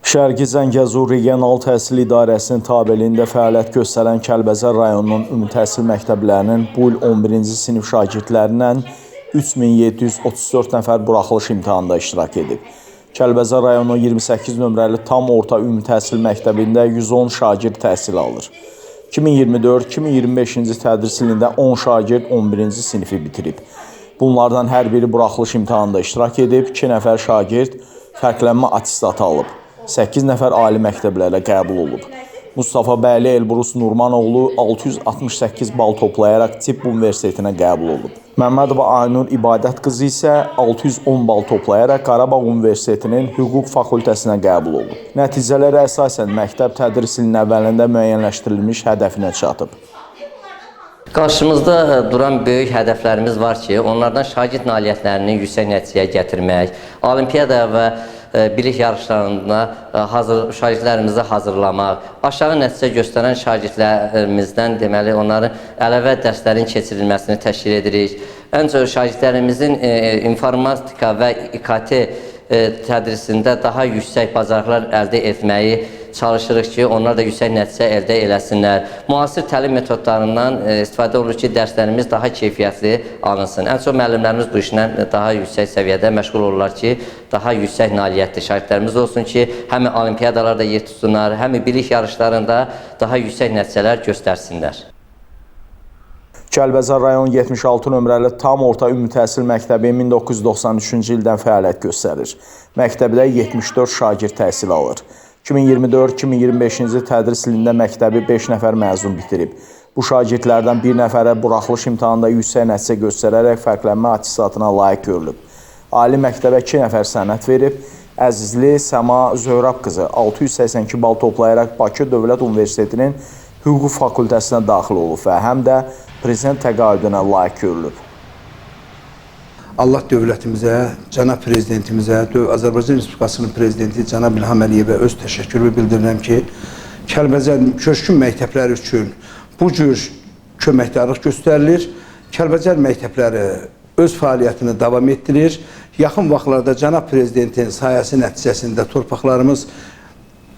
Şərqi Zəngəzur Regional Təhsil İdarəsinin tabeliyində fəaliyyət göstərən Kəlbəcər rayonunun ümumi təhsil məktəblərinin bu il 11-ci sinif şagirdlərindən 3734 nəfər buraxılış imtahanında iştirak edib. Kəlbəcər rayonu 28 nömrəli tam orta ümumi təhsil məktəbində 110 şagird təhsil alır. 2024-2025-ci tədris ilində 10 şagird 11-ci sinifi bitirib. Bunlardan hər biri buraxılış imtahanında iştirak edib, 2 nəfər şagird fərqlənmə attestatı alıb. 8 nəfər ali məktəblərə qəbul olub. Mustafa Bəyli Elbrus Nurmanoğlu 668 bal toplayaraq Tibb Universitetinə qəbul olub. Məmmədova Aynur İbadət qızı isə 610 bal toplayaraq Qarabağ Universitetinin Hüquq Fakültəsinə qəbul olub. Nəticələrə əsasən məktəb tədris ilinin əvvəlində müəyyənləşdirilmiş hədəfinə çatıb. Qarşımızda duran böyük hədəflərimiz var ki, onlardan şagird nailiyyətlərini yüksək nəticəyə gətirmək, olimpiyada və bilik yarışlarında şagirdlərimizi hazırlamaq, aşağı nəticə göstərən şagirdlərimizdən deməli onların əlavə dərslərin keçirilməsini təşkil edirik. Ən çox şagirdlərimizin informatika və İKT tədrisində daha yüksək bacarıqlar əldə etməyi çalışırıq ki, onlar da yüksək nəticə əldə eləsinlər. Müasir təlim metodlarından istifadə olunur ki, dərslərimiz daha keyfiyyətli alınsın. Ən çox müəllimlərimiz bu işlə daha yüksək səviyyədə məşğul olurlar ki, daha yüksək nailiyyətli şagirdlərimiz olsun ki, həm olimpiyadalarda yer tutsunlar, həm bilik yarışlarında daha yüksək nəticələr göstərsinlər. Kəlbəcər rayon 76 nömrəli tam orta ümumi təhsil məktəbi 1993-cü ildən fəaliyyət göstərir. Məktəbdə 74 şagird təhsil alır. 2024-2025-ci tədris ilində məktəbi 5 nəfər məzun bitirib. Bu şagirdlərdən bir nəfərə buraxılış imtahanında yüksək nəticə göstərərək fərqlənmə attestatına layiq görülüb. Ali məktəbə 2 nəfər sənəd verib. Əzizli Səma Zöhrab qızı 682 bal toplayaraq Bakı Dövlət Universitetinin Hüquq Fakültəsinə daxil olub və həm də prezident təqaüdünə layiq görülüb. Allah dövlətimizə, cənab prezidentimizə, Azərbaycan Respublikasının prezidenti cənab İlham Əliyevə öz təşəkkürümü bildirirəm ki, Kəlbəcər köçkün məktəbləri üçün bu cür köməkdarlıq göstərilir. Kəlbəcər məktəbləri öz fəaliyyətini davam etdirir. Yaxın vaxtlarda cənab prezidentin sayəsi nəticəsində torpaqlarımız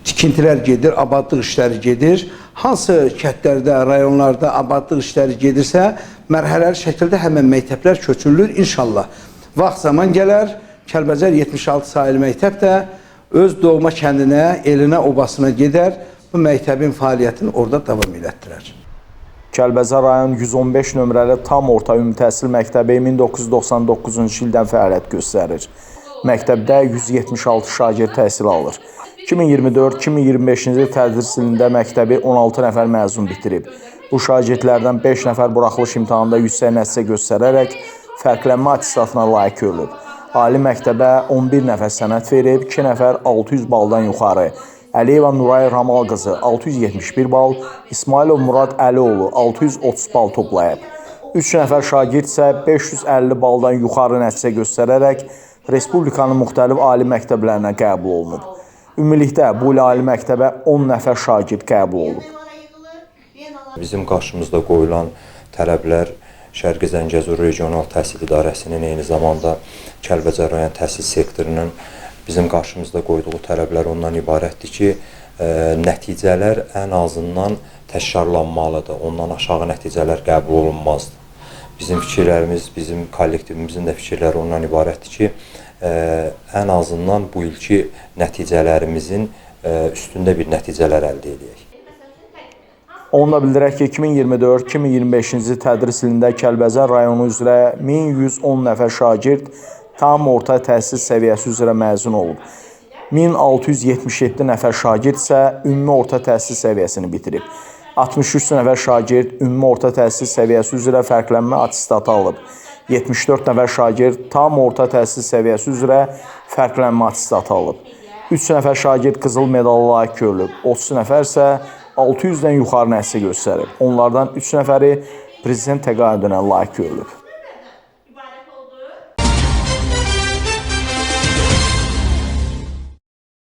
tikintilər gedir, abadlıq işləri gedir. Hansı kəndlərdə, rayonlarda abadlıq işləri gedirsə, mərhələli şəkildə həmən məktəblər köçürülür. İnşallah vaxt zaman gələr, Kəlbəcər 76 sayılı məktəb də öz doğma kəndinə, elinə, obasına gedər, bu məktəbin fəaliyyətini orada davam elətdirər. Kəlbəcər rayon 115 nömrəli tam orta ümumi təhsil məktəbi 1999-cu ildən fəaliyyət göstərir. Məktəbdə 176 şagird təhsil alır. 2024-2025-ci tədris ilində məktəbi 16 nəfər məzun bitirib. Bu şagirdlərdən 5 nəfər buraxılış imtahanında yüksək nəticə göstərərək fərqlənmə attestatına layiq görülüb. Ali məktəbə 11 nəfər sənəd verib, 2 nəfər 600 baldan yuxarı. Əliyeva Nuray Ramal qızı 671 bal, İsmailov Murad Əlioğlu 630 bal toplayıb. 3 nəfər şagird isə 550 baldan yuxarı nəticə göstərərək Respublikanın müxtəlif ali məktəblərinə qəbul olunub. Ümumilikdə bu il ali məktəbə 10 nəfər şagird qəbul olub. Bizim qarşımızda qoyulan tələblər Şərqi Zəngəzur Regional Təhsil İdarəsinin, eyni zamanda Kəlbəcər rayon təhsil sektorunun bizim qarşımızda qoyduğu tələblər ondan ibarətdir ki, nəticələr ən azından təkrarlanmalıdır. Ondan aşağı nəticələr qəbul olunmazdır. Bizim fikirlərimiz, bizim kollektivimizin də fikirləri ondan ibarətdir ki, ən azından bu ilki nəticələrimizin üstündə bir nəticələr əldə edək. Onunla bildirək ki, 2024-2025-ci tədris ilində Kəlbəcər rayonu üzrə 1110 nəfər şagird tam orta təhsil səviyyəsi üzrə məzun olub. 1677 nəfər şagird isə ümumi orta təhsil səviyyəsini bitirib. 63 nəfər şagird ümumi orta təhsil səviyyəsi üzrə fərqlənmə attestatı alıb. 74 nəfər şagird tam orta təhsil səviyyəsi üzrə fərqlənmə attestatı alıb. 3 nəfər şagird qızıl medala layiq görülüb. 30 nəfər isə 600-dən yuxarı nəticə göstərib. Onlardan 3 nəfəri prezident təqaüdünə layiq görülüb.